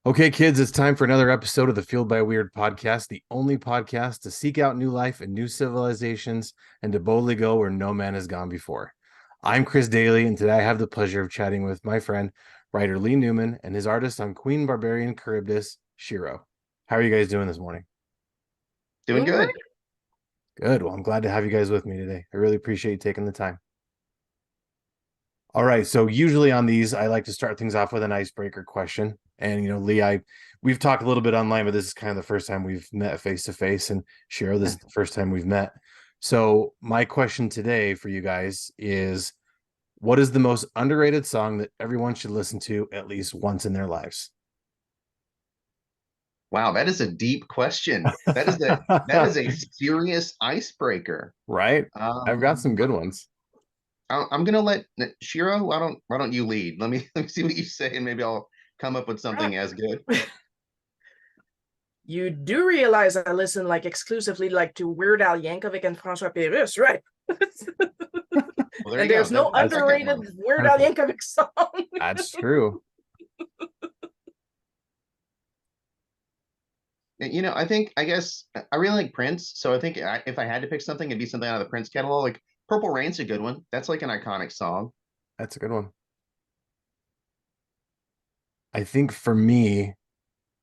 Okay, kids, it's time for another episode of the Fueled by Weird podcast, the only podcast to seek out new life and new civilizations and to boldly go where no man has gone before. I'm Chris Daly, and today I have the pleasure of chatting with my friend, writer Lee Newman, and his artist on Queen Barbarian Charybdis, Shiro. How are you guys doing this morning? Doing Doing good. great. Good. Well, I'm glad to have you guys with me today. I really appreciate you taking the time. All right. So usually on these, I like to start things off with an icebreaker question. And Lee, we've talked a little bit online, but this is kind of the first time we've met face to face. And Shiro, this is the first time we've met. So my question today for you guys is, what is the most underrated song that everyone should listen to at least once in their lives? Wow, that is a deep question. That is a serious icebreaker. Right? I've got some Um, good ones. I'm gonna let Shiro. Why don't you lead? Let me see what you say, and maybe I'll come up with something as good. You do realize I listen exclusively to Weird Al Yankovic and François Pérusse, right? Well, there you And go. there's no That's the second underrated one. Weird Al Perfect. Yankovic song. That's true. I guess I really like Prince, so I think if I had to pick something, it'd be something out of the Prince catalog. Like Purple Rain's a good one. That's like an iconic song. That's a good one. I think for me,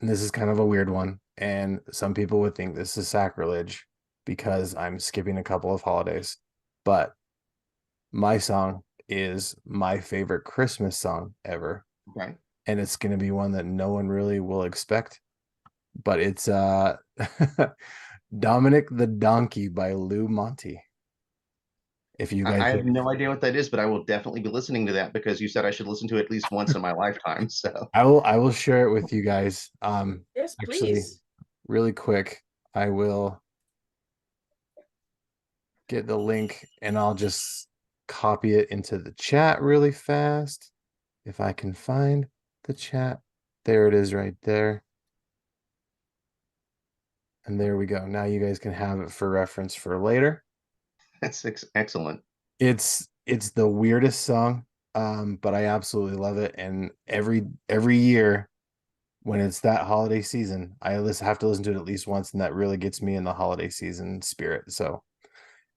and this is kind of a weird one, and some people would think this is sacrilege because I'm skipping a couple of holidays, but my song is my favorite Christmas song ever, Okay. and it's going to be one that no one really will expect, but it's Dominic the Donkey by Lou Monte. If you I guys have no idea what that is, but I will definitely be listening to that because you said I should listen to it at least once in my lifetime. So I will share it with you guys. Yes, Actually, please. really quick, I will get the link and I'll just copy it into the chat really fast. If I can find the chat. There it is right there. And there we go. Now you guys can have it for reference for later. that's excellent. It's the weirdest song, but I absolutely love it. And every year when it's that holiday season, have to listen to it at least once, and that really gets me in the holiday season spirit. So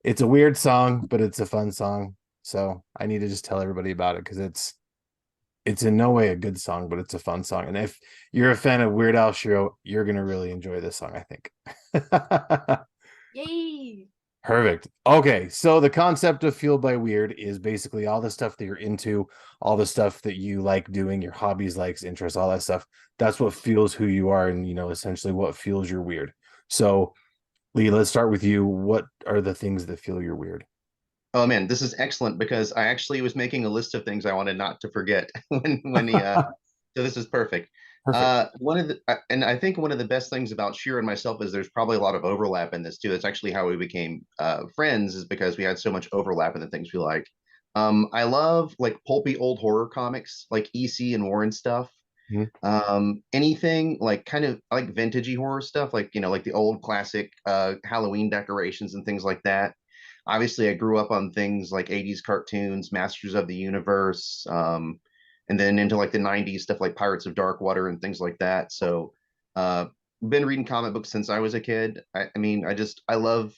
it's a weird song, but it's a fun song. So I need to just tell everybody about it because it's in no way a good song, but it's a fun song. And if you're a fan of Weird Al Shiro, you're gonna really enjoy this song, I think. Yay. Perfect. Okay, so the concept of Fueled by Weird is basically all the stuff that you're into, all the stuff that you like doing, your hobbies, likes, interests, all that stuff. That's what fuels who you are, and essentially what fuels your weird. So, Lee, let's start with you. What are the things that fuel your weird? Oh man, this is excellent because I actually was making a list of things I wanted not to forget when he so this is perfect. Perfect. And I think one of the best things about Shira and myself is there's probably a lot of overlap in this too. That's actually how we became friends, is because we had so much overlap in the things we like. I love like pulpy old horror comics like EC and Warren stuff. Mhm. Anything like kind of like vintagey horror stuff, like like the old classic Halloween decorations and things like that. Obviously, I grew up on things like 80s cartoons, Masters of the Universe, and then into like the 90s stuff like Pirates of Dark Water and things like that. So, been reading comic books since I was a kid. I mean, I love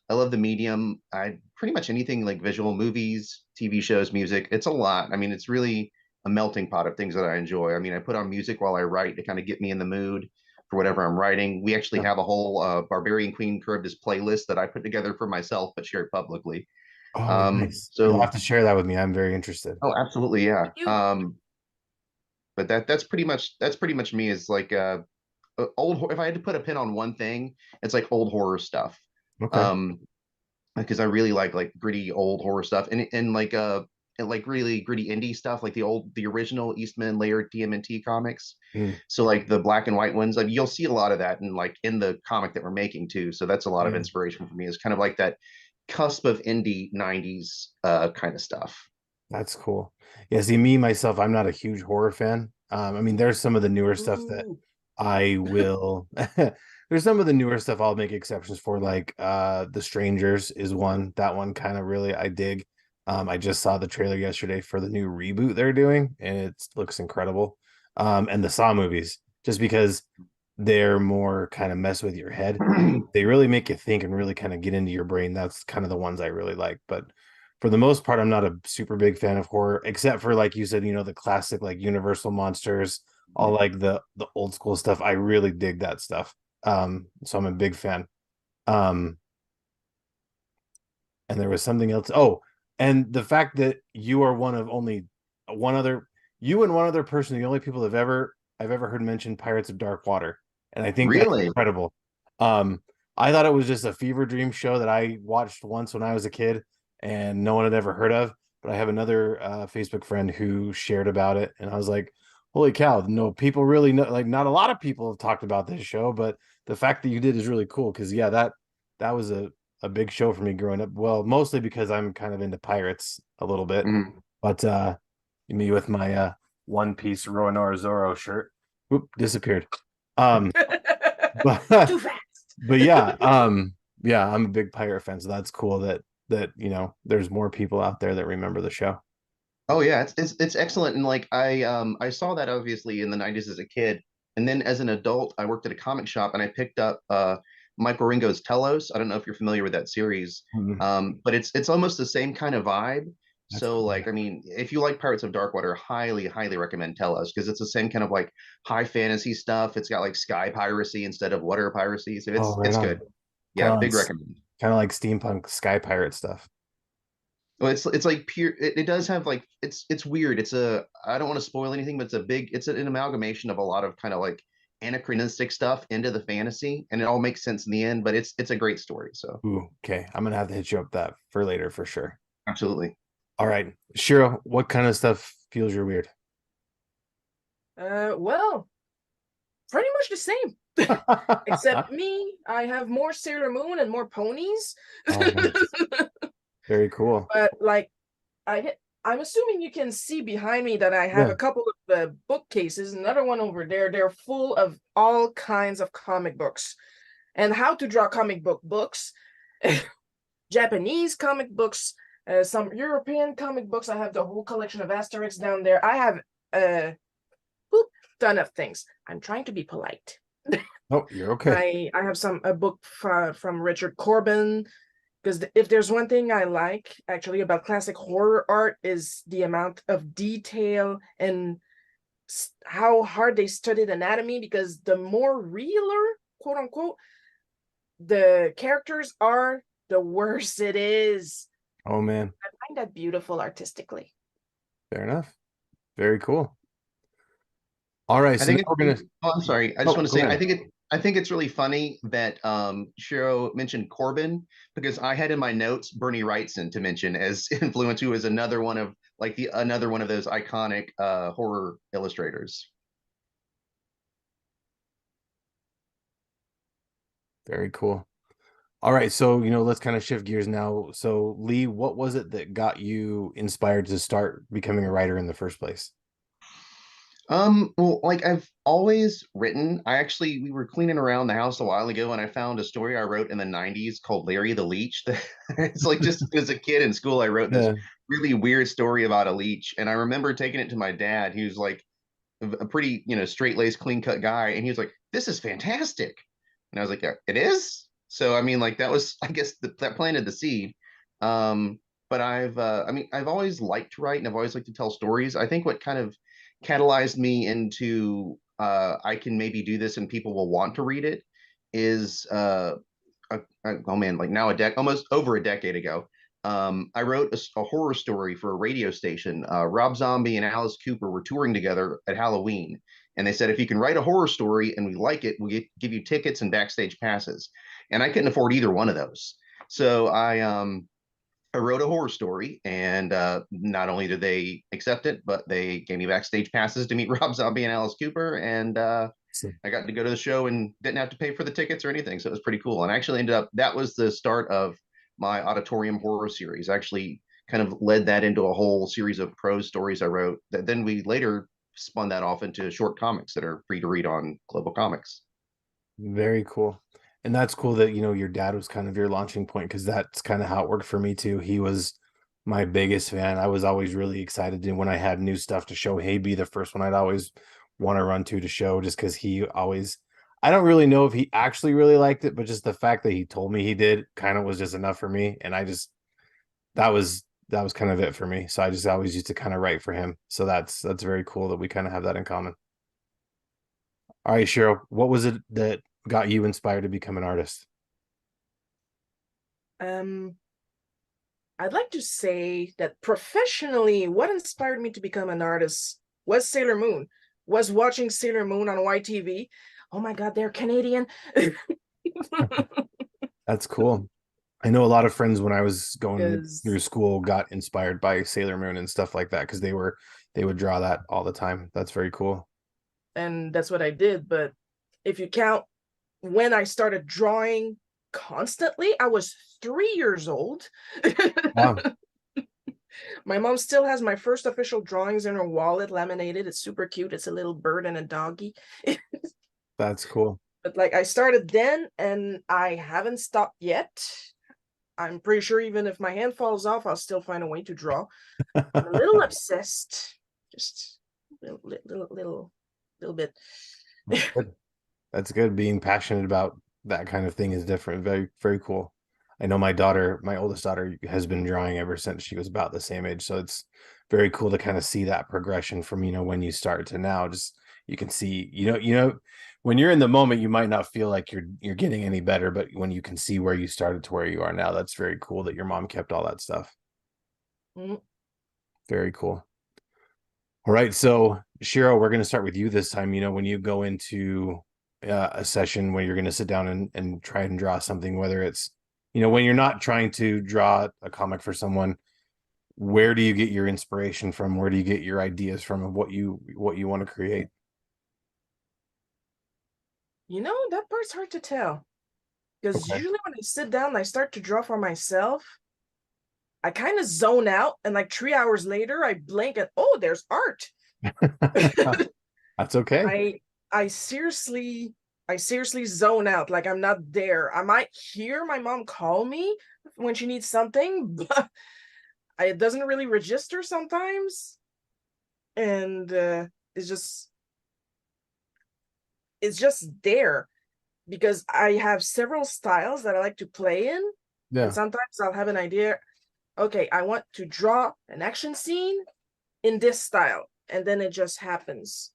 the medium. I pretty much anything like visual movies, TV shows, music. It's a lot. I mean, it's really a melting pot of things that I enjoy. I mean, I put on music while I write to kind of get me in the mood for whatever I'm writing. We actually Yeah. have a whole Barbarian Queen Karybdis playlist that I put together for myself, but share it publicly. Oh, Um, nice. You'll have so, to share that with me. I'm very interested. oh, absolutely, yeah. You. But that's pretty much me. Is like old. If I had to put a pin on one thing, it's like old horror stuff. Okay. Um, because I really like gritty old horror stuff and like really gritty indie stuff like the original Eastman layered TMNT comics. Mm. So like the black and white ones, like you'll see a lot of that in the comic that we're making too. So that's a lot of Yeah. inspiration for me. It's kind of like that cusp of indie 90s kind of stuff. That's cool. Yeah, see, me myself, I'm not a huge horror fan. I mean, there's some of the newer stuff that Ooh. I will there's some of the newer stuff I'll make exceptions for, like The Strangers is one. That one kind of really I dig. I just saw the trailer yesterday for the new reboot they're doing, and it looks incredible. And the Saw movies. just because they're more kind of mess with your head. They really make you think and really kind of get into your brain. That's kind of the ones I really like. But for the most part, I'm not a super big fan of horror, except for, like you said, the classic like Universal monsters, all like the old school stuff. I really dig that stuff. So I'm a big fan. Um, and there was something else. Oh, and the fact that you are one of only one other, you and one other person, the only people I've ever heard mention Pirates of Dark Water, and I think that's Really? incredible. Um, I thought it was just a fever dream show that I watched once when I was a kid, and no one had ever heard of. But I have another Facebook friend who shared about it, and I was like, "Holy cow! No, people really know. Like, not a lot of people have talked about this show, but the fact that you did is really cool. Because yeah, that was a big show for me growing up. Well, mostly because I'm kind of into pirates a little bit, Mhm. but me with my one piece Roanoke Zorro shirt, whoop, disappeared. Um, but Too fast. but yeah, yeah, I'm a big pirate fan, so that's cool that there's more people out there that remember the show. Oh yeah, it's excellent. And like I saw that obviously in the 90s as a kid. And then as an adult, I worked at a comic shop and I picked up Michael Ringo's Telos. I don't know if you're familiar with that series. Mhm. But it's almost the same kind of vibe. That's So cool. like I mean, if you like Pirates of Darkwater, highly, highly recommend Telos because it's the same kind of like high fantasy stuff. It's got like sky piracy instead of water piracy. So Oh, right it's on. good. Kind Yeah, of like big recommend. steampunk sky pirate stuff. Well, it's like pure. It does have like it's weird. It's a I don't want to spoil anything, but it's an amalgamation of a lot of kind of like anachronistic stuff into the fantasy, and it all makes sense in the end. But it's a great story. So Ooh, okay. I'm gonna have to hit you up that for later for sure. absolutely. All right, Shiro, what kind of stuff feels your weird? Well, pretty much the same. Except me, I have more Sailor Moon and more ponies. Oh, nice. Very cool. But like, I'm assuming you can see behind me that I have Yeah. a couple of bookcases. Another one over there. They're full of all kinds of comic books and how to draw comic books, Japanese comic books, some European comic books. I have the whole collection of Asterix down there. I have a ton of things. I'm trying to be polite. Oh, you're okay. I have a book from Richard Corbin, because if there's one thing I like actually about classic horror art is the amount of detail and how hard they studied anatomy, because the more realer, quote unquote, the characters are, the worse it is. Oh man, I find that beautiful artistically. fair enough. Very cool. All right, I so now think we're gonna. oh, I'm sorry. I just Oh, want to go say ahead. I think it's really funny that Shiro mentioned Corbin because I had in my notes Bernie Wrightson to mention as influence, who is another one of like the another one of those iconic horror illustrators. Very cool. All right, so let's kind of shift gears now. So, Lee, what was it that got you inspired to start becoming a writer in the first place? Well, like I've always written. We were cleaning around the house a while ago and I found a story I wrote in the 90s called Larry the Leech. It's like just as a kid in school, I wrote this Yeah. really weird story about a leech. And I remember taking it to my dad. He was like a pretty, straight-laced, clean-cut guy. And he was like, "This is fantastic." And I was like, "Yeah, it is." So I mean, like that was, I guess, that planted the seed. But I've always liked to write and I've always liked to tell stories. I think what kind of catalyzed me into I can maybe do this and people will want to read it is oh man, like now almost over a decade ago. I wrote a horror story for a radio station. Rob Zombie and Alice Cooper were touring together at Halloween, and they said if you can write a horror story and we like it, we give you tickets and backstage passes. And I couldn't afford either one of those, so I wrote a horror story, and not only did they accept it, but they gave me backstage passes to meet Rob Zombie and Alice Cooper, and So, I got to go to the show and didn't have to pay for the tickets or anything. So it was pretty cool. And I actually ended up, that was the start of my Odditorium horror series. I actually kind of led that into a whole series of prose stories I wrote that then we later spun that off into short comics that are free to read on Global Comics. very cool. And that's cool that your dad was kind of your launching point, because that's kind of how it worked for me too. He was my biggest fan. I was always really excited when I had new stuff to show. Hey, be the first one. I'd always want to run to show, just because he always, I don't really know if he actually really liked it, but just the fact that he told me he did kind of was just enough for me. And I just, that was kind of it for me. So I just always used to kind of write for him. So that's very cool that we kind of have that in common. All right, Shiro, what was it that got you inspired to become an artist? Um, I'd like to say that professionally, what inspired me to become an artist was Sailor Moon. Was watching Sailor Moon on YTV. Oh my God, they're Canadian. That's cool. I know a lot of friends when I was going through Because school got inspired by Sailor Moon and stuff like that because they would draw that all the time. That's very cool. and that's what I did. But if you count when I started drawing constantly, I was 3 years old. Wow, My mom still has my first official drawings in her wallet, laminated. It's super cute. It's a little bird and a doggy. that's cool. But like I started then and I haven't stopped yet. I'm pretty sure even if my hand falls off, I'll still find a way to draw. I'm a little obsessed, just little bit. That's good. That's good. Being passionate about that kind of thing is different. Very, very cool. I know my daughter, my oldest daughter, has been drawing ever since she was about the same age. So it's very cool to kind of see that progression from, when you start to now. Just you can see, when you're in the moment, you might not feel like you're getting any better, but when you can see where you started to where you are now, that's very cool that your mom kept all that stuff. Mm. Very cool. All right, so Shiro, we're going to start with you this time. When you go into a session where you're going to sit down and try and draw something, whether it's, when you're not trying to draw a comic for someone, where do you get your inspiration from? Where do you get your ideas from of what you want to create? That part's hard to tell. Because Okay. usually when I sit down and I start to draw for myself, I kind of zone out, and like 3 hours later, I blink and oh, there's art. That's okay. I I seriously I seriously zone out, like I'm not there. I might hear my mom call me when she needs something, but it doesn't really register sometimes. And it's just it's just there because I have several styles that I like to play in. And Yeah. sometimes I'll have an idea. Okay, I want to draw an action scene in this style, and then it just happens.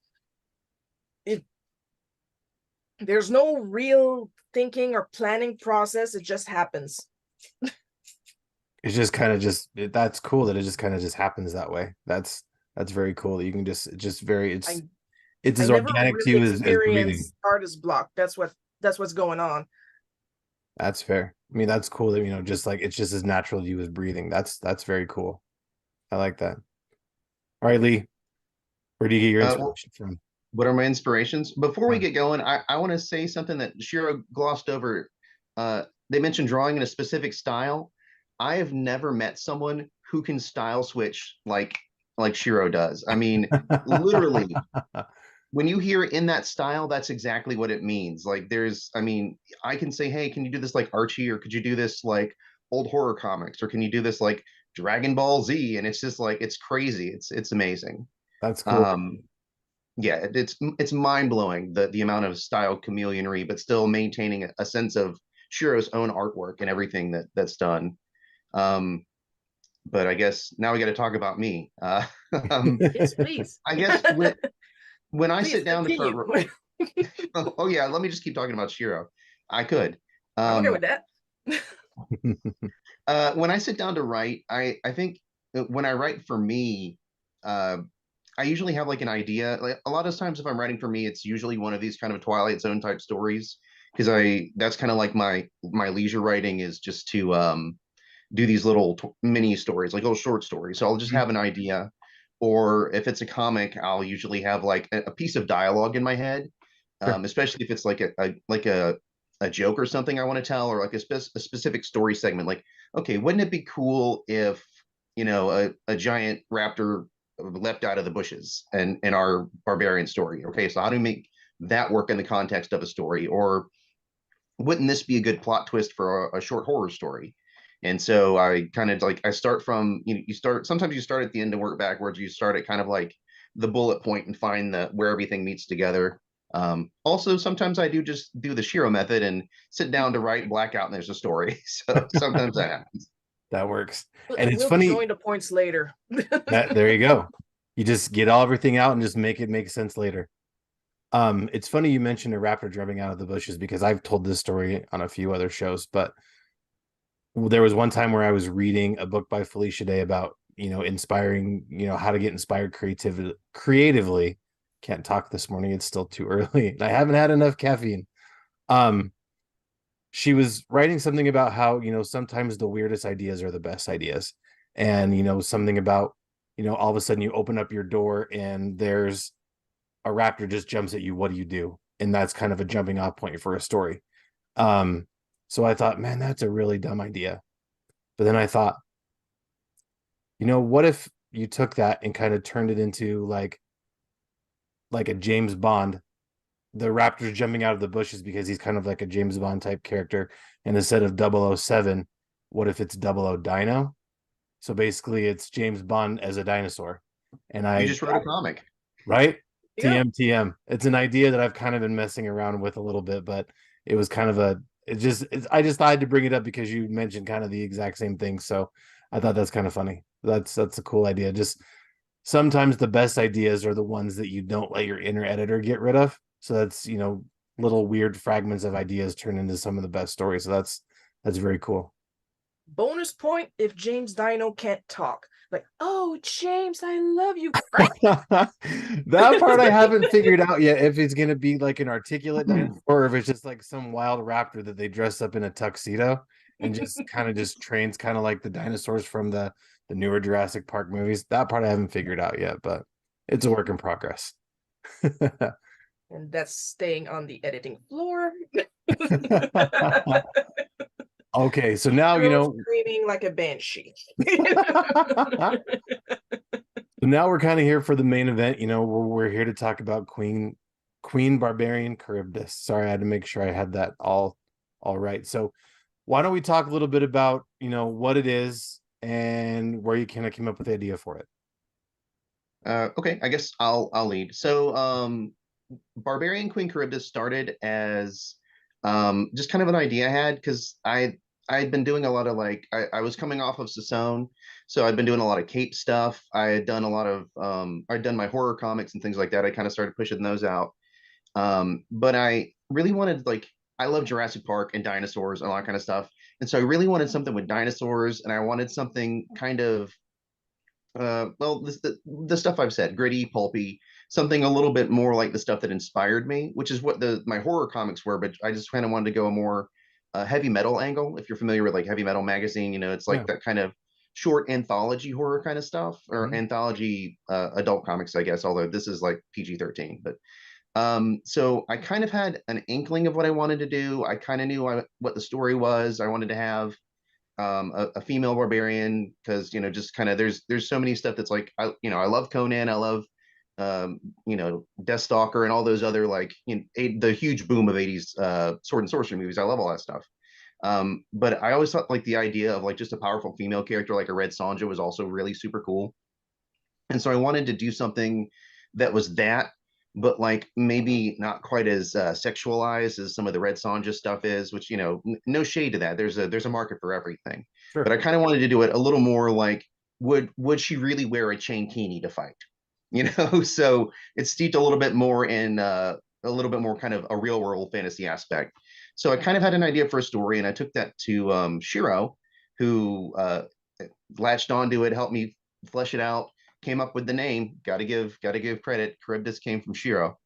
It There's no real thinking or planning process. It just happens. It's just kind of that's cool that it just kind of just happens that way. That's very cool that you can just very I it's I as never organic to really you as breathing. experienced artist block. That's what's going on. That's fair. I mean, that's cool that, just like it's just as natural to you as breathing. That's very cool. I like that. All right, Lee, where do you get your Well, inspiration from? what are my inspirations? Before we Yeah. get going, I want to say something that Shiro glossed over. They mentioned drawing in a specific style. I have never met someone who can style switch like Shiro does. I mean, literally, when you hear in that style, that's exactly what it means. Like I mean, I can say, hey, can you do this like Archie, or could you do this like old horror comics, or can you do this like Dragon Ball Z? And it's just like it's crazy. It's amazing. That's cool. Um, yeah, it's mind blowing the amount of style chameleonry, but still maintaining a sense of Shiro's own artwork and everything that's done. Um, but I guess now we got to talk about me. Yes, please. I guess when I Please sit down to start, continue. oh yeah, let me just keep talking about Shiro. I could. I'm okay with that. When I sit down to write, I think when I write for me, uh, I usually have like an idea. Like a lot of times, if I'm writing for me, it's usually one of these kind of Twilight Zone type stories because I that's kind of like my leisure writing is just to do these little mini stories, like little short stories. So I'll just have an idea, or if it's a comic, I'll usually have like a piece of dialogue in my head, Sure. especially if it's like a joke or something I want to tell, or like a specific story segment. Like, okay, wouldn't it be cool if a giant raptor leapt out of the bushes and in our barbarian story? Okay, so how do we make that work in the context of a story? Or wouldn't this be a good plot twist for a short horror story? And so I kind of like I start from you start sometimes you start at the end and work backwards. You start at kind of like the bullet point and find the where everything meets together. Also, sometimes I do just do the Shiro method and sit down to write, blackout, and there's a story. So sometimes that happens. That works. And it's We'll funny join the points later. that there you go. You just get all everything out and just make it make sense later. It's funny you mentioned a raptor jumping out of the bushes because I've told this story on a few other shows, but there was one time where I was reading a book by Felicia Day about, inspiring, how to get inspired creatively. Can't talk this morning. It's still too early. And I haven't had enough caffeine. Um, she was writing something about how, sometimes the weirdest ideas are the best ideas. And, something about, all of a sudden you open up your door and there's a raptor just jumps at you. What do you do? And that's kind of a jumping off point for a story. So I thought, man, that's a really dumb idea. But then I thought, what if you took that and kind of turned it into like a James Bond, the raptor's jumping out of the bushes because he's kind of like a James Bond type character. And instead of 007, what if it's 00 Dino? So basically it's James Bond as a dinosaur. And You just wrote a comic. right? Yeah. TM. It's an idea that I've kind of been messing around with a little bit, but it was kind of I just had to bring it up because you mentioned kind of the exact same thing. So I thought that's kind of funny. That's a cool idea. Just sometimes the best ideas are the ones that you don't let your inner editor get rid of. So that's, little weird fragments of ideas turn into some of the best stories. So that's very cool. Bonus point if James Dino can't talk. Like, oh, James, I love you. That part I haven't figured out yet, if it's gonna be like an articulate dinosaur or if it's just like some wild raptor that they dress up in a tuxedo and just kind of just trains kind of like the dinosaurs from the newer Jurassic Park movies. That part I haven't figured out yet, but it's a work in progress. And that's staying on the editing floor. Okay, so now Screaming like a banshee. So now we're kind of here for the main event. We're here to talk about Queen Barbarian Charybdis. Sorry, I had to make sure I had that all right. So why don't we talk a little bit about what it is and where you kind of came up with the idea for it? Okay, I guess I'll lead. So, Barbarian Queen Karybdis started as just kind of an idea I had because I'd been doing a lot of I was coming off of Sissonne, so I'd been doing a lot of Cape stuff. I had done a lot of I'd done my horror comics and things like that. I kind of started pushing those out. But I really wanted I love Jurassic Park and dinosaurs and all that kind of stuff. And so I really wanted something with dinosaurs, and I wanted something kind of well, the stuff I've said, gritty, pulpy, something a little bit more like the stuff that inspired me, which is what my horror comics were. But I just kind of wanted to go a more heavy metal angle. If you're familiar with like Heavy Metal magazine, it's like Yeah. that kind of short anthology horror kind of stuff, or anthology adult comics, I guess. Although this is like PG-13, but so I kind of had an inkling of what I wanted to do. I kind of knew what the story was. I wanted to have a female barbarian because just kind of there's so many stuff that's like I love Conan, I love Deathstalker and all those other the huge boom of 80s sword and sorcery movies. I love all that stuff. But I always thought like the idea of like just a powerful female character like a Red Sonja was also really super cool. And so I wanted to do something that was that, but like maybe not quite as sexualized as some of the Red Sonja stuff is, which no shade to that. There's a market for everything. Sure. But I kind of wanted to do it a little more like would she really wear a chainkini to fight? So it's steeped a little bit more in a little bit more kind of a real world fantasy aspect. So I kind of had an idea for a story, and I took that to Shiro, who latched onto it, helped me flesh it out, came up with the name. Gotta give credit. Charybdis came from Shiro.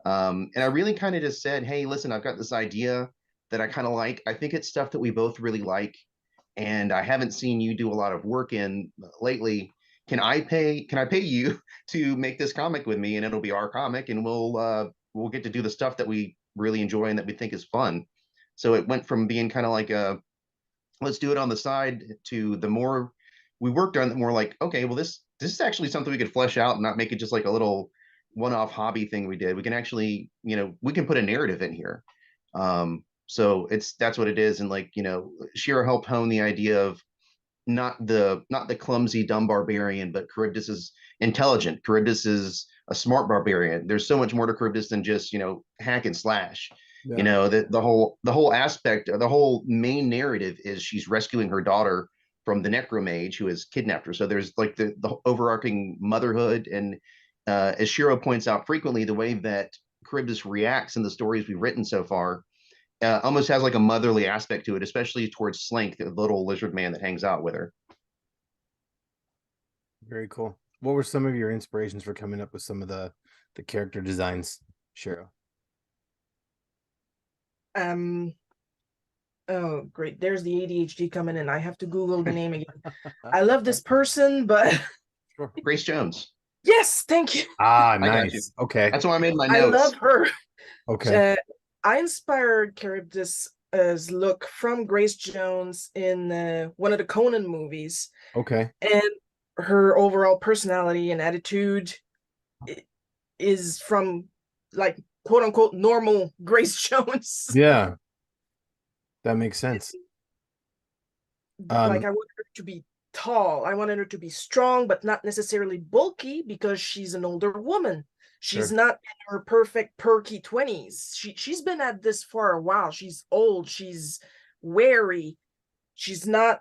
And I really kind of just said, hey, listen, I've got this idea that I kind of like. I think it's stuff that we both really like. And I haven't seen you do a lot of work in lately. Can I pay you to make this comic with me? And it'll be our comic, and we'll get to do the stuff that we really enjoy and that we think is fun. So it went from being kind of like a let's do it on the side to the more we worked on it, more like, okay, well, this is actually something we could flesh out and not make it just like a little one-off hobby thing we did. We can actually, we can put a narrative in here. So that's what it is. And Shiro helped hone the idea of not the clumsy dumb barbarian, but Charybdis is intelligent. Charybdis is a smart barbarian. There's so much more to Charybdis than just, hack and slash. Yeah. The whole aspect, the whole main narrative is she's rescuing her daughter from the necromage who has kidnapped her. So there's like the overarching motherhood, and as Shiro points out frequently, the way that Charybdis reacts in the stories we've written so far almost has like a motherly aspect to it, especially towards Slink, the little lizard man that hangs out with her. Very cool. What were some of your inspirations for coming up with some of the character designs, Shiro? Um. Oh, great. There's the ADHD coming in. I have to Google the name again. I love this person, but Sure. Grace Jones. yes, thank you. Ah, I got you. nice. Okay. That's why I made my I notes. love her. Okay. I inspired Charybdis' look from Grace Jones in one of the Conan movies, Okay. and her overall personality and attitude is from, like, quote unquote normal Grace Jones. Yeah, that makes sense. Like, I wanted her to be tall. I wanted her to be strong, but not necessarily bulky because she's an older woman. She's Sure. not in her perfect perky 20s. She's been at this for a while. She's old. She's wary. She's not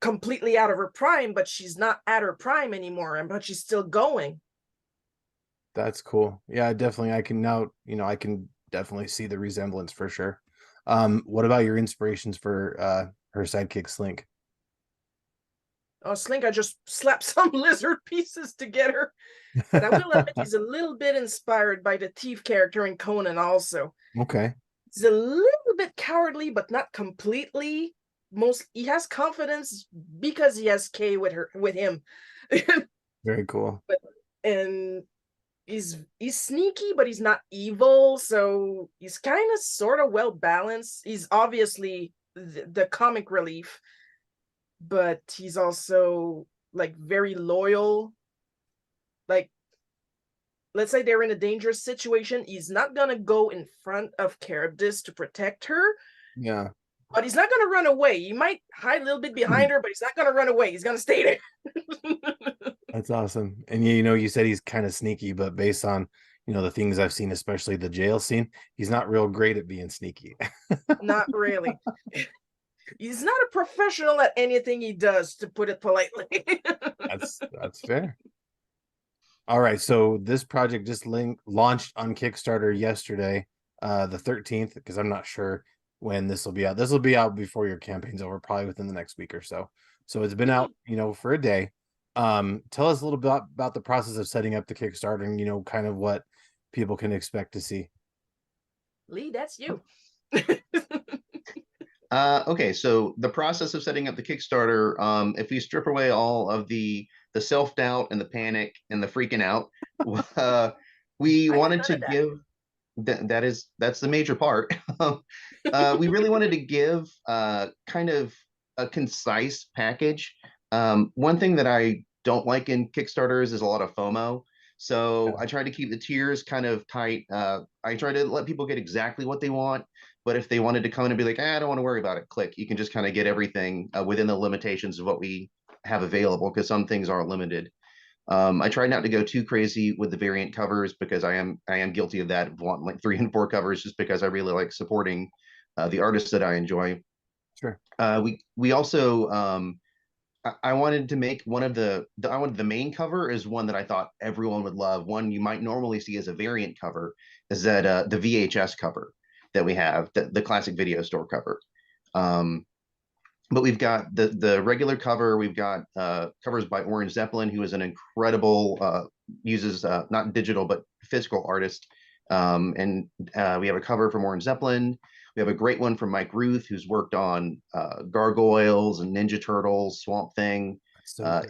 completely out of her prime, but she's not at her prime anymore. But she's still going. That's cool. Yeah, definitely. I can now, I can definitely see the resemblance for sure. What about your inspirations for her sidekick Slink? Oh, Slink, I just slapped some lizard pieces together. But I will admit he's a little bit inspired by the thief character in Conan also. Okay. He's a little bit cowardly, but not completely. He has confidence because he has Kay with him. Very cool. And he's sneaky, but he's not evil. So he's kind of sort of well balanced. He's obviously the comic relief, but he's also like very loyal. Like, let's say they're in a dangerous situation, he's not gonna go in front of Charybdis to protect her, Yeah. but he's not gonna run away. He might hide a little bit behind her, but he's not gonna run away. He's gonna stay there. That's awesome. And you said he's kind of sneaky, but based on, the things I've seen, especially the jail scene, he's not real great at being sneaky. Not really. He's not a professional at anything he does, to put it politely. That's fair. All right, so this project just launched on Kickstarter yesterday, the 13th, because I'm not sure when this will be out. This will be out before your campaign's over, probably within the next week or so. So it's been out, for a day. Tell us a little bit about the process of setting up the Kickstarter and, kind of what people can expect to see. Lee, that's you. Okay, so the process of setting up the Kickstarter, if we strip away all of the self-doubt and the panic and the freaking out, we wanted to give that's the major part. We really wanted to give kind of a concise package. One thing that I don't like in Kickstarters is a lot of FOMO. So I try to keep the tiers kind of tight. I try to let people get exactly what they want. But if they wanted to come in and be like, I don't want to worry about it, click. You can just kind of get everything within the limitations of what we have available, because some things are limited. I try not to go too crazy with the variant covers, because I am guilty of that, of wanting like 3 and 4 covers, just because I really like supporting the artists that I enjoy. Sure. We also I wanted to make I wanted the main cover is one that I thought everyone would love. One you might normally see as a variant cover is that the VHS cover that we have, the classic video store cover. But we've got the regular cover. We've got covers by Orange Zeppelin, who is an incredible uses not digital but physical artist. And we have a cover from Orange Zeppelin. We have a great one from Mike Ruth, who's worked on Gargoyles and Ninja Turtles, Swamp Thing. So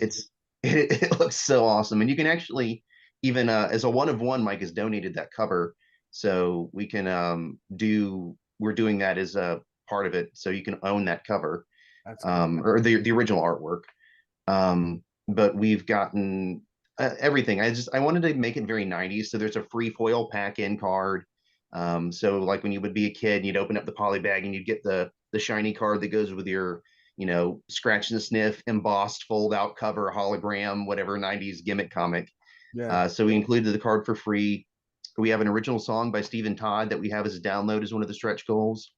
It looks so awesome, and you can actually even as a one of one, Mike has donated that cover, so we can we're doing that as a part of it, so you can own that cover, or the original artwork. But we've gotten everything. I wanted to make it very 90s, so there's a free foil pack-in card. So like when you would be a kid and you'd open up the poly bag and you'd get the shiny card that goes with your, scratch and sniff, embossed, fold out cover, hologram, whatever 90s gimmick comic. Yeah. So we included the card for free. We have an original song by Stephen Todd that we have as a download as one of the stretch goals.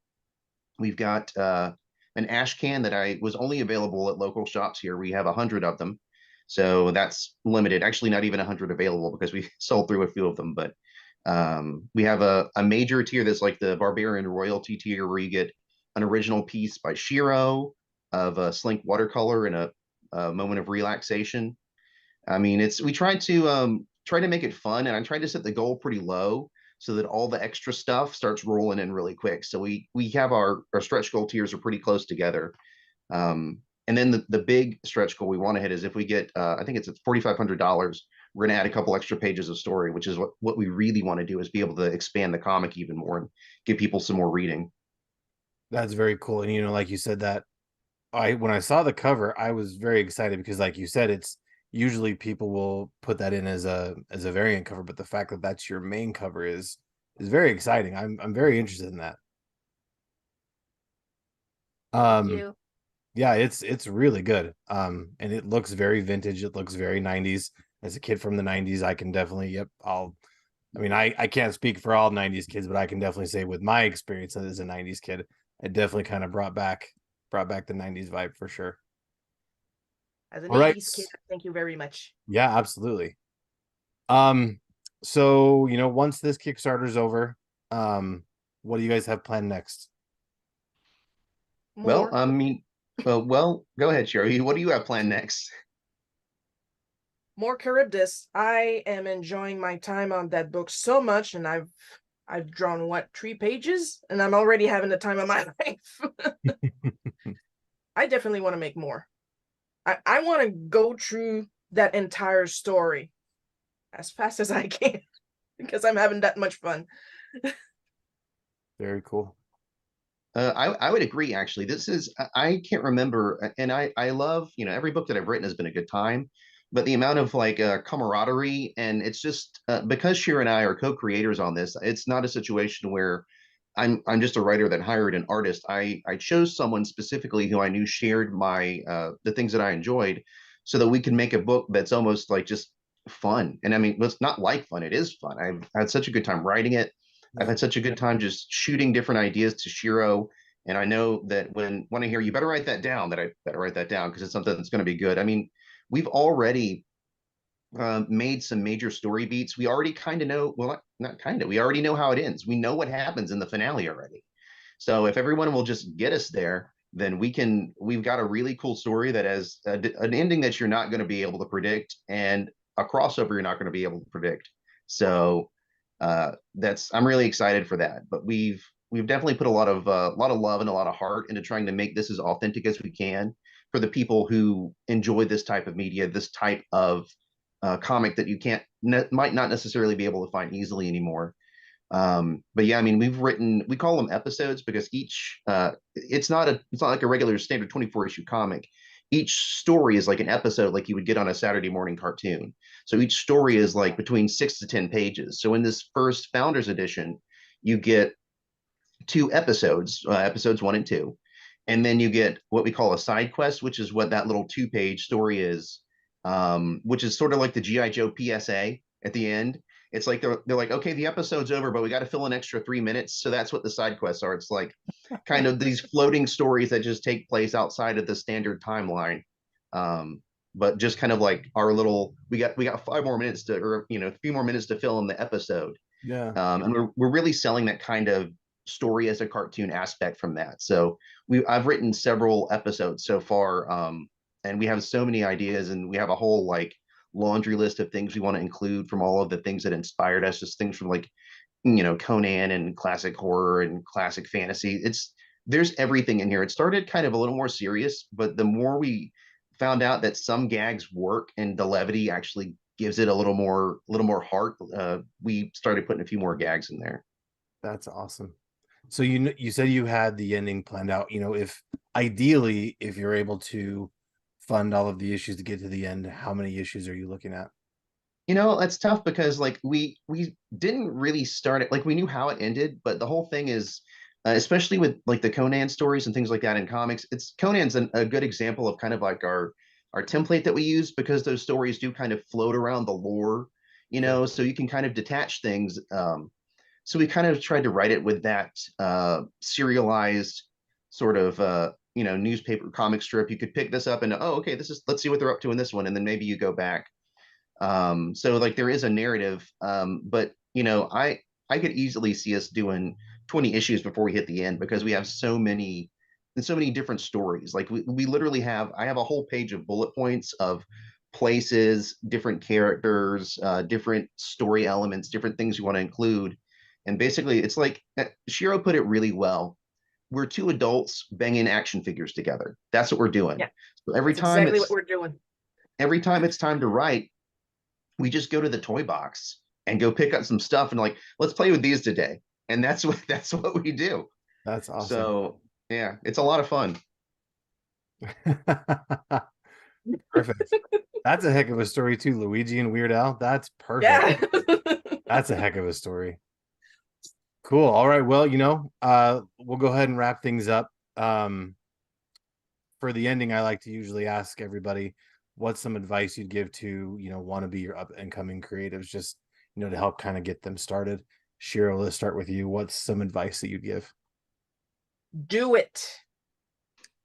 We've got an ash can that I was only available at local shops here. We have 100 of them. So that's limited. Actually, not even 100 available because we sold through a few of them. But we have a major tier that's like the Barbarian royalty tier where you get an original piece by Shiro of a slink watercolor and a moment of relaxation. I mean, it's we try to make it fun, and I tried to set the goal pretty low so that all the extra stuff starts rolling in really quick. So we have our stretch goal tiers are pretty close together. And then the big stretch goal we want to hit is if we get I think it's at $4,500, we're going to add a couple extra pages of story, which is what we really want to do is be able to expand the comic even more and give people some more reading. That's very cool. And like you said that I when I saw the cover, I was very excited because like you said, it's usually people will put that in as a variant cover, but the fact that that's your main cover is very exciting. I'm very interested in that. Thank Um you. yeah, it's really good. And it looks very vintage. It looks very 90s. As a kid from the 90s, I can definitely, yep, I mean, I can't speak for all 90s kids, but I can definitely say with my experience as a 90s kid, it definitely kind of brought back the 90s vibe for sure. As an All right. 80s kid, thank you very much. Yeah, absolutely. Um, so once this Kickstarter's over, what do you guys have planned next? Well, More, I mean, well, go ahead, Sherry. What do you have planned next? more Charybdis. I am enjoying my time on that book so much, and I've drawn what 3 pages, and I'm already having the time of my life. I definitely want to make more. I want to go through that entire story as fast as I can because I'm having that much fun. Very cool. I would agree. Actually, this is I can't remember, and I love every book that I've written has been a good time, but the amount of like camaraderie and it's just because Shira and I are co-creators on this. It's not a situation where I'm just a writer that hired an artist. I chose someone specifically who I knew shared my the things that I enjoyed, so that we can make a book that's almost like just fun. And I mean, it's not like fun; it is fun. I've had such a good time writing it. I've Yeah. had such a good time just shooting different ideas to Shiro. And I know that when I hear you better write that down, that I better write that down because it's something that's going to be good. I mean, we've already made some major story beats. We already kind of know, well, not kind of, we already know how it ends. We know what happens in the finale already. So if everyone will just get us there, then we've got a really cool story that has an ending that you're not going to be able to predict and a crossover you're not going to be able to predict. So I'm really excited for that. But we've definitely put a lot of love and a lot of heart into trying to make this as authentic as we can for the people who enjoy this type of media, this type of comic that you might not necessarily be able to find easily anymore. But yeah, I mean, we call them episodes because each it's not like a regular standard 24 issue comic. Each story is like an episode like you would get on a Saturday morning cartoon. So each story is like between 6 to 10 pages. So in this first founders edition, you get 2 episodes, episodes 1 and 2, and then you get what we call a side quest, which is what that little 2 page story is, which is sort of like the GI Joe PSA at the end. It's like they're like, okay, the episode's over, but we got to fill an extra 3 minutes. So that's what the side quests are. It's like kind of these floating stories that just take place outside of the standard timeline. But just kind of like our little, we got 5 more minutes to, or a few more minutes to fill in the episode. Yeah. And we're really selling that kind of story as a cartoon aspect from that. So I've written several episodes so far, and we have so many ideas, and we have a whole like laundry list of things we want to include from all of the things that inspired us, just things from like Conan and classic horror and classic fantasy. There's everything in here. It started kind of a little more serious, but the more we found out that some gags work and the levity actually gives it a little more heart, we started putting a few more gags in there. That's awesome. So you said you had the ending planned out. If ideally, if you're able to fund all of the issues to get to the end, how many issues are you looking at? That's tough because like we didn't really start it, like we knew how it ended, but the whole thing is especially with like the Conan stories and things like that in comics, it's Conan's a good example of kind of like our template that we use because those stories do kind of float around the lore you Sure. know, so you can kind of detach things. So we kind of tried to write it with that serialized sort of you know, newspaper comic strip. You could pick this up and, oh, okay, this is, let's see what they're up to in this one, and then maybe you go back. So like there is a narrative, but you know, I could easily see us doing 20 issues before we hit the end, because we have so many and so many different stories. Like we literally have, I have a whole page of bullet points of places, different characters, different story elements, different things you want to include. And basically it's like Shiro put it really well. We're two adults banging action figures together. That's what we're doing. Yeah, So that's exactly what we're doing. every time it's time to write, we just go to the toy box and go pick up some stuff and like, let's play with these today. And that's what we do. That's awesome. So yeah, it's a lot of fun. Perfect. That's a heck of a story too, Luigi and Weird Al. That's perfect. Yeah. That's a heck of a story. Cool. All right. Well, we'll go ahead and wrap things up. For the ending, I like to usually ask everybody what's some advice you'd give to, want to be your up and coming creatives, just, to help kind of get them started. Shiro, let's start with you. What's some advice that you'd give? Do it.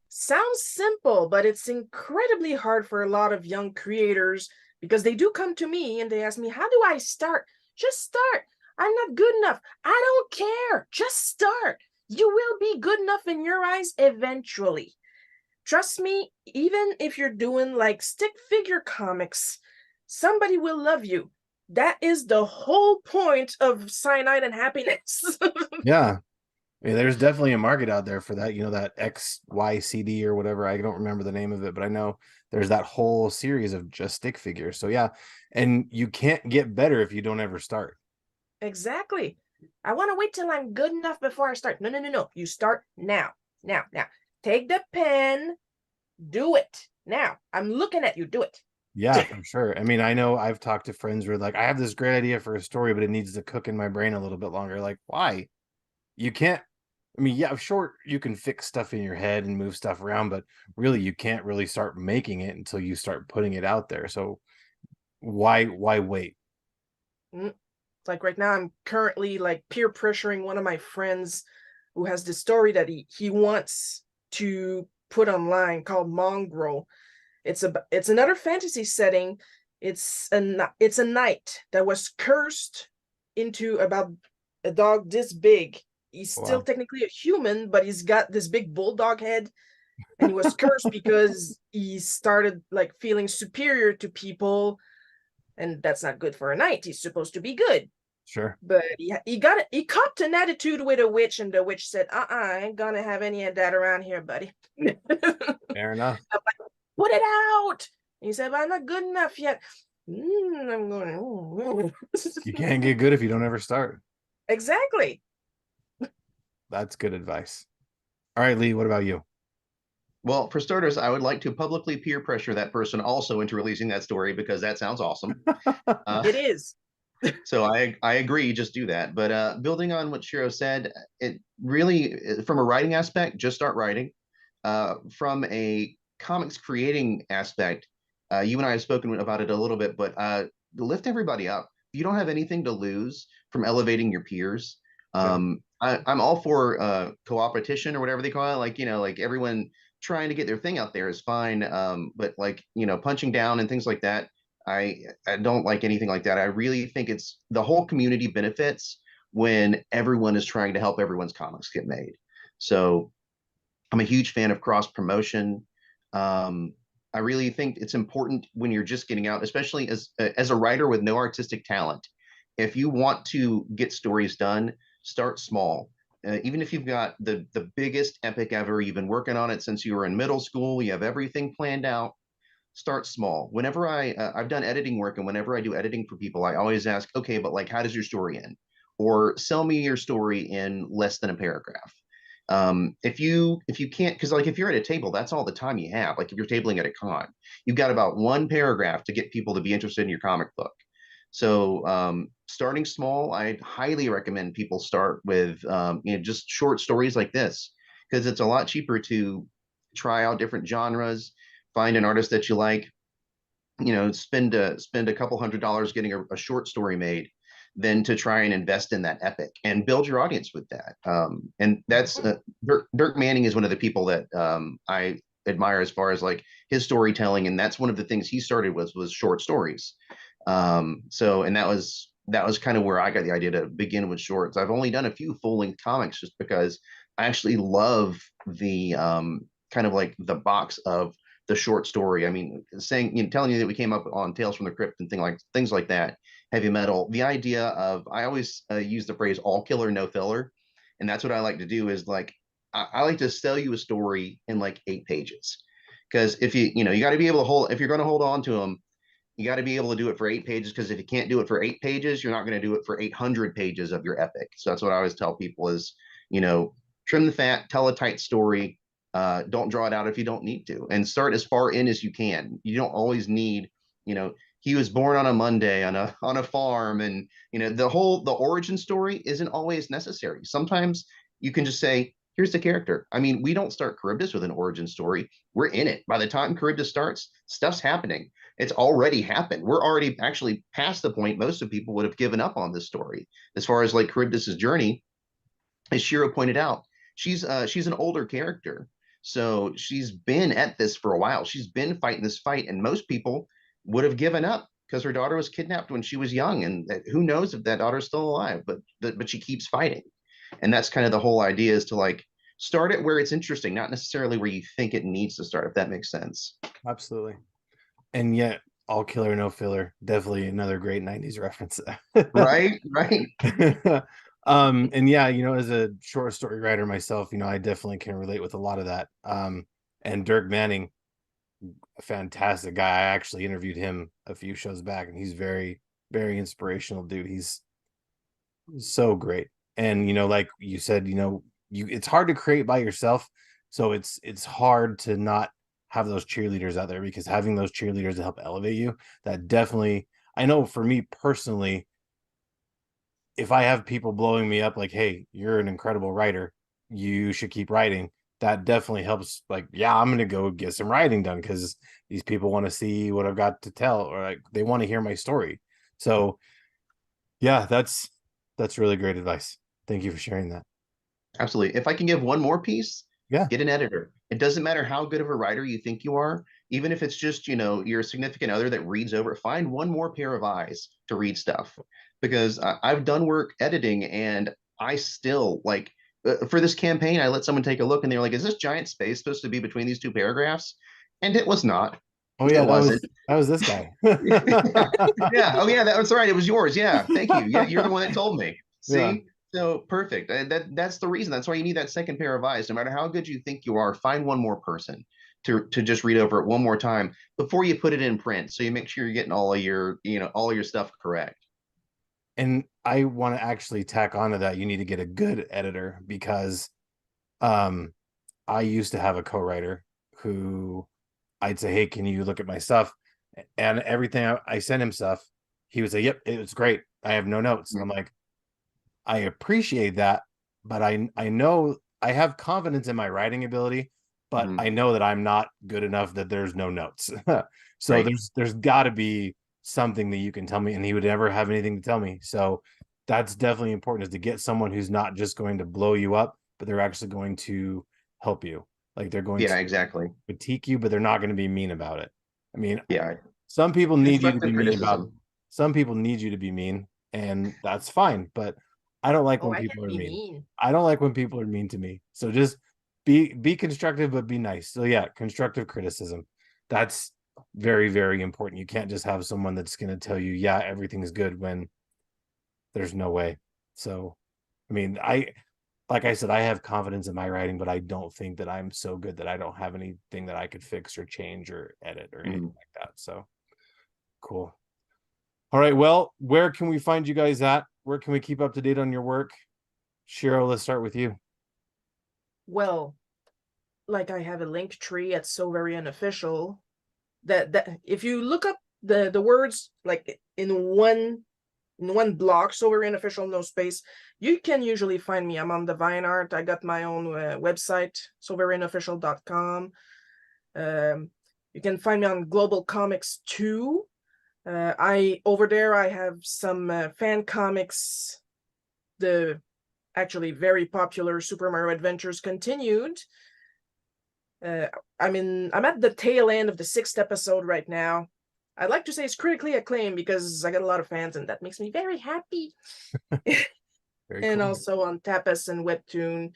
Sounds simple, but it's incredibly hard for a lot of young creators because they do come to me and they ask me, how do I start? Just start. I'm not good enough. I don't care. Just start. You will be good enough in your eyes eventually. Trust me, even if you're doing like stick figure comics, somebody will love you. That is the whole point of Cyanide and Happiness. Yeah. There's definitely a market out there for that, that XYCD or whatever. I don't remember the name of it, but I know there's that whole series of just stick figures. So yeah, and you can't get better if you don't ever start. Exactly. I want to wait till I'm good enough before I start. No, no, no, no. You start now. Now. Take the pen. Do it. Now. I'm looking at you. Do it. Yeah, for sure. I mean, I know I've talked to friends where like, I have this great idea for a story, but it needs to cook in my brain a little bit longer. Like, why? You can't. I mean, yeah, sure, you can fix stuff in your head and move stuff around, but really you can't really start making it until you start putting it out there. So why wait? It's like right now I'm currently like peer pressuring one of my friends who has this story that he wants to put online called Mongrel. It's another fantasy setting. It's a knight that was cursed into about a dog this big. He's still Wow. technically a human, but he's got this big bulldog head, and he was cursed because he started like feeling superior to people, and that's not good for a knight. He's supposed to be good. Sure. But he copped an attitude with a witch, and the witch said, I ain't gonna have any of that around here, buddy. Fair enough. I'm like, put it out. And he said, but I'm not good enough yet. I'm going, You can't get good if you don't ever start. exactly. That's good advice. All right, Lee, what about you? Well, for starters, I would like to publicly peer pressure that person also into releasing that story, because that sounds awesome. It is. So I agree, just do that. But building on what Shiro said, it really, from a writing aspect, just start writing. From a comics creating aspect, you and I have spoken about it a little bit, but lift everybody up. You don't have anything to lose from elevating your peers. Yeah. I'm all for co-opetition or whatever they call it. Like, like everyone trying to get their thing out there is fine. But like, punching down and things like that, I don't like anything like that. I really think it's the whole community benefits when everyone is trying to help everyone's comics get made. So I'm a huge fan of cross promotion. I really think it's important when you're just getting out, especially as a writer with no artistic talent. If you want to get stories done, start small. Even if you've got the biggest epic ever, you've been working on it since you were in middle school, you have everything planned out. Start small. Whenever I've done editing work, and whenever I do editing for people, I always ask, okay, but like, how does your story end? Or sell me your story in less than a paragraph. If you can't, because like if you're at a table, that's all the time you have. Like if you're tabling at a con, you've got about one paragraph to get people to be interested in your comic book. So starting small, I highly recommend people start with just short stories like this, because it's a lot cheaper to try out different genres, find an artist that you like, spend a couple $100 getting a short story made than to try and invest in that epic and build your audience with that. And that's Dirk Manning is one of the people that I admire as far as like his storytelling, and that's one of the things he started was short stories. So and that was kind of where I got the idea to begin with shorts. I've only done a few full-length comics just because I actually love the kind of like the box of the short story. I mean, telling you that we came up on Tales from the Crypt and things like that, heavy metal. The idea of I always use the phrase "all killer, no filler," and that's what I like to do. Is like I like to sell you a story in like 8 pages, because if you got to be able to hold if you're going to hold on to them, you got to be able to do it for 8 pages. Because if you can't do it for 8 pages, you're not going to do it for 800 pages of your epic. So that's what I always tell people is trim the fat, tell a tight story. Don't draw it out if you don't need to, and start as far in as you can. You don't always need, he was born on a Monday on a farm, and the origin story isn't always necessary. Sometimes you can just say, here's the character. I mean, we don't start Charybdis with an origin story. We're in it. By the time Charybdis starts, stuff's happening. It's already happened. We're already actually past the point most of people would have given up on this story. As far as like Charybdis's journey, as Shiro pointed out, she's an older character. So she's been at this for a while. She's been fighting this fight, and most people would have given up because her daughter was kidnapped when she was young, and who knows if that daughter's still alive. But she keeps fighting, and that's kind of the whole idea, is to like start it where it's interesting, not necessarily where you think it needs to start. If that makes sense. Absolutely. And yet, all killer, no filler. Definitely another great 90s reference. Right, right. And yeah, as a short story writer myself, I definitely can relate with a lot of that. And Dirk Manning, a fantastic guy. I actually interviewed him a few shows back, and he's very, very inspirational dude. He's so great. And like you said, it's hard to create by yourself. So it's hard to not have those cheerleaders out there, because having those cheerleaders to help elevate you, that definitely, I know for me personally, if I have people blowing me up like, hey, you're an incredible writer, you should keep writing, that definitely helps. Like, yeah, I'm gonna go get some writing done because these people want to see what I've got to tell, or like they want to hear my story. So yeah, that's really great advice. Thank you for sharing that. Absolutely. If I can give one more piece, Yeah. get an editor. It doesn't matter how good of a writer you think you are, even if it's just, your significant other that reads over it, find one more pair of eyes to read stuff. Because I've done work editing, and I still like, for this campaign, I let someone take a look, and they were like, is this giant space supposed to be between these two paragraphs? And it was not. Oh It yeah, wasn't. that was this guy. Yeah. Oh yeah, that was right. It was yours. Yeah. Thank you. Yeah, you're the one that told me. Yeah. See? So perfect. That's the reason. That's why you need that second pair of eyes. No matter how good you think you are, find one more person to just read over it one more time before you put it in print. So you make sure you're getting all of your stuff correct. And I want to actually tack onto that. You need to get a good editor, because I used to have a co-writer who I'd say, hey, can you look at my stuff? And everything I sent him stuff, he would say, yep, it's great. I have no notes. And I'm like, I appreciate that, but I know I have confidence in my writing ability, but I know that I'm not good enough that there's no notes. So Right. there's got to be something that you can tell me, and he would never have anything to tell me. So that's definitely important, is to get someone who's not just going to blow you up, but they're actually going to help you. Like, they're going Yeah, to exactly. critique you, but they're not going to be mean about it. I mean, Yeah. some people need you to Constructive be mean about criticism. some people need you to be mean, and that's fine. But I don't like Oh, when I can people are be mean. mean. I don't like when people are mean to me. So just be constructive, but be nice. So yeah, constructive criticism. That's very, very important. You can't just have someone that's going to tell you, yeah, everything's good, when there's no way. So, I mean, like I said, I have confidence in my writing, but I don't think that I'm so good that I don't have anything that I could fix or change or edit or anything like that. So cool. All right. Well, where can we find you guys at? Where can we keep up to date on your work? Shiro, let's start with you. Well, like I have a link tree at So Very Unofficial. That if you look up the words like in one block, So Very Unofficial, no space, you can usually find me. I'm on Divine Art. I got my own website, sovereignofficial.com. You can find me on Global Comics 2. Over there I have some fan comics, the actually very popular Super Mario Adventures Continued. I'm at the tail end of the 6th episode right now. I'd like to say it's critically acclaimed because I got a lot of fans, and that makes me very happy. Very And cool. also on Tapas and Webtoon.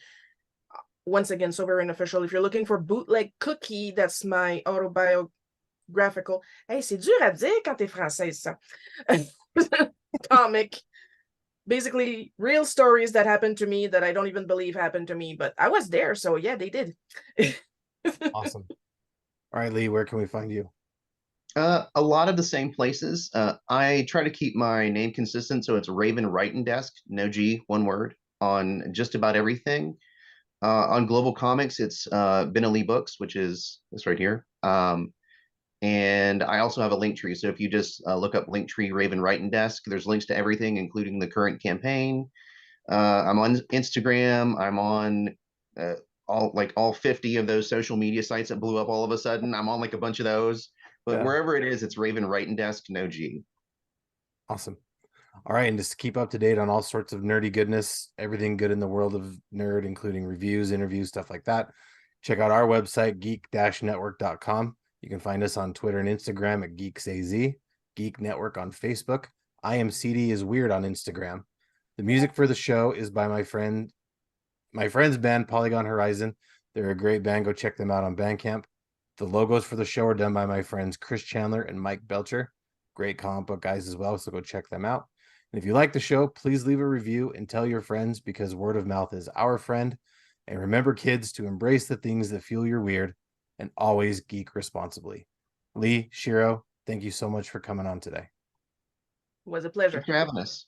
Once again, So Very Unofficial. If you're looking for Bootleg Cookie, that's my autobiographical. Hey, c'est dur à dire quand t'es française, ça. Comic. Basically, real stories that happened to me that I don't even believe happened to me, but I was there, so yeah, they did. Awesome. All right, Lee, where can we find you? A lot of the same places. I try to keep my name consistent, so it's Raven Writing Desk, no G, one word, on just about everything. On Global Comics, it's Benalee Books, which is this right here. And I also have a link tree. So if you just look up Linktree Raven Writing Desk, there's links to everything, including the current campaign. I'm on Instagram. I'm on all 50 of those social media sites that blew up all of a sudden. I'm on like a bunch of those. But wherever it is, it's Raven Writing Desk, no G. Awesome. All right, and just keep up to date on all sorts of nerdy goodness, everything good in the world of nerd, including reviews, interviews, stuff like that. Check out our website, geek-network.com. You can find us on Twitter and Instagram at GeeksAZ, Geek Network on Facebook. I am CD is weird on Instagram. The music for the show is by my friend's band, Polygon Horizon. They're a great band. Go check them out on Bandcamp. The logos for the show are done by my friends Chris Chandler and Mike Belcher. Great comic book guys as well, so go check them out. And if you like the show, please leave a review and tell your friends, because word of mouth is our friend. And remember, kids, to embrace the things that fuel your weird and always geek responsibly. Lee, Shiro, thank you so much for coming on today. It was a pleasure. Thanks for having us.